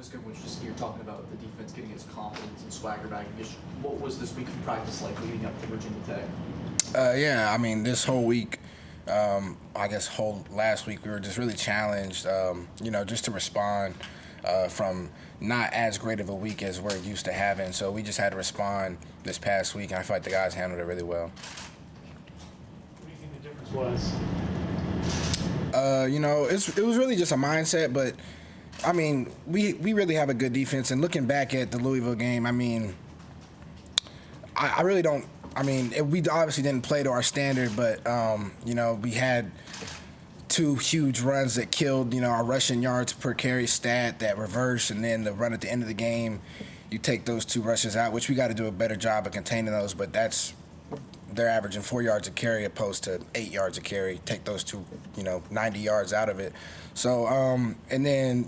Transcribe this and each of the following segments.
was good, which just you're talking about the defense getting its confidence and swagger back. Just what was this week of practice like leading up to Virginia Tech? Yeah, I mean, this whole week, I guess whole last week, we were just really challenged, just to respond from not as great of a week as we're used to having. So we just had to respond this past week, and I feel like the guys handled it really well. What do you think the difference was? It was really just a mindset, but I mean, we really have a good defense. And looking back at the Louisville game, I mean, I really don't. I mean, we obviously didn't play to our standard, but we had two huge runs that killed our rushing yards per carry stat that reversed, and then the run at the end of the game, you take those two rushes out, which we got to do a better job of containing those. But they're averaging 4 yards a carry opposed to 8 yards a carry. Take those two, 90 yards out of it. So, and then,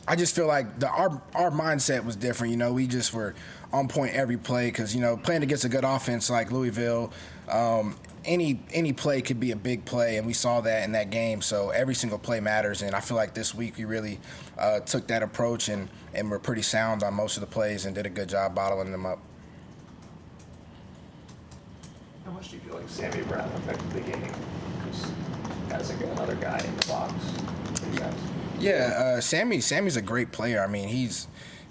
I just feel like our mindset was different. We just were on point every play because, playing against a good offense like Louisville, any play could be a big play, and we saw that in that game. So every single play matters, and I feel like this week we really took that approach and were pretty sound on most of the plays and did a good job bottling them up. How much do you feel like Sammy Brown affected the game? Just as another guy in the box for you guys. Yeah, Sammy's a great player. I mean, he's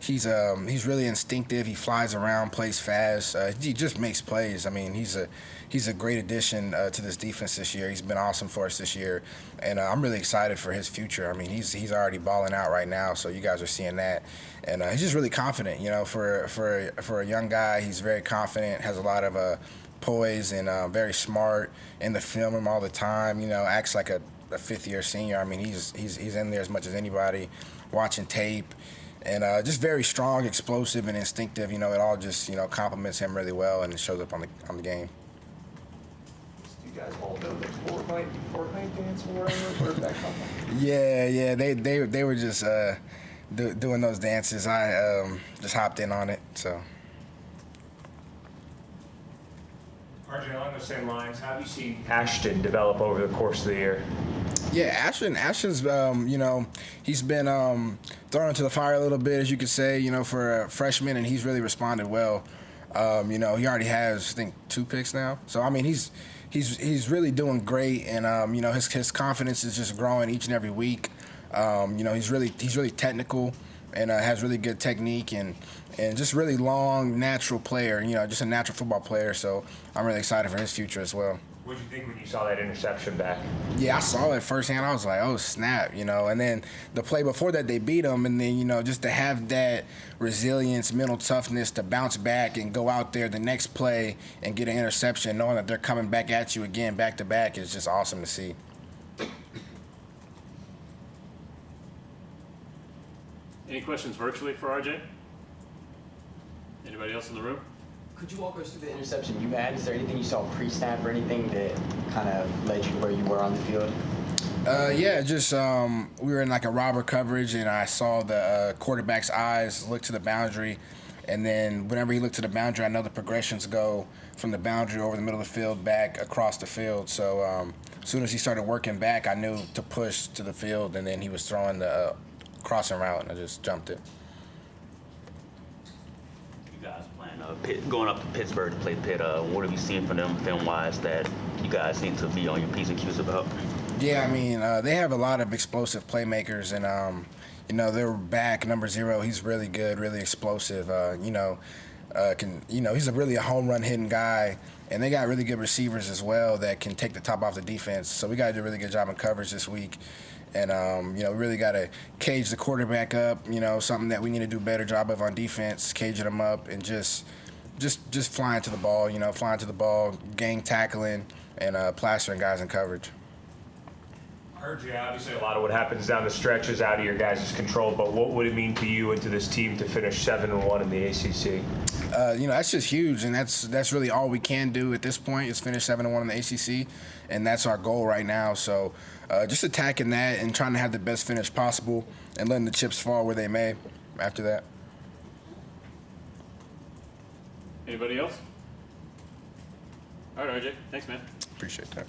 really instinctive. He flies around, plays fast. He just makes plays. I mean, he's a great addition to this defense this year. He's been awesome for us this year, and I'm really excited for his future. I mean, he's already balling out right now, so you guys are seeing that, and he's just really confident. For a young guy, he's very confident. Has a lot of poise and very smart in the film room all the time. Acts like a fifth-year senior. I mean, he's in there as much as anybody, watching tape, and just very strong, explosive, and instinctive. It all just complements him really well, and it shows up on the game. Do you guys all know the Fortnite dance or whatever? Where did that come from? Yeah, they were just doing those dances. I just hopped in on it, so. RJ, along those same lines, how have you seen Ashton develop over the course of the year? Yeah, Ashton's, he's been thrown into the fire a little bit, as you could say, for a freshman, and he's really responded well. He already has, I think, 2 picks now. So, I mean, he's really doing great, and, his confidence is just growing each and every week. He's really technical and has really good technique and just really long, natural player, just a natural football player. So I'm really excited for his future as well. What did you think when you saw that interception back? Yeah, I saw it firsthand. I was like, oh, snap, And then the play before that, they beat him. And then, just to have that resilience, mental toughness to bounce back and go out there the next play and get an interception, knowing that they're coming back at you again back-to-back is just awesome to see. Any questions virtually for RJ? Anybody else in the room? Could you walk us through the interception you had? Is there anything you saw pre-snap or anything that kind of led you to where you were on the field? We were in like a robber coverage, and I saw the quarterback's eyes look to the boundary, and then whenever he looked to the boundary, I know the progressions go from the boundary over the middle of the field back across the field. So as soon as he started working back, I knew to push to the field, and then he was throwing the crossing route, and I just jumped it. You guys playing going up to Pittsburgh to play Pitt. What have you seen from them film-wise that you guys need to be on your P's and Q's about? Yeah, I mean, they have a lot of explosive playmakers, and their back number 0. He's really good, really explosive. He's really a home run hitting guy, and they got really good receivers as well that can take the top off the defense. So we got to do a really good job in coverage this week. And, we really got to cage the quarterback up, something that we need to do a better job of on defense, caging them up and just flying to the ball, gang tackling, and plastering guys in coverage. RJ, obviously a lot of what happens down the stretch is out of your guys' control, but what would it mean to you and to this team to finish 7-1 in the ACC? That's just huge, and that's really all we can do at this point is finish 7-1 in the ACC, and that's our goal right now. So just attacking that and trying to have the best finish possible and letting the chips fall where they may after that. Anybody else? All right, RJ. Thanks, man. Appreciate that.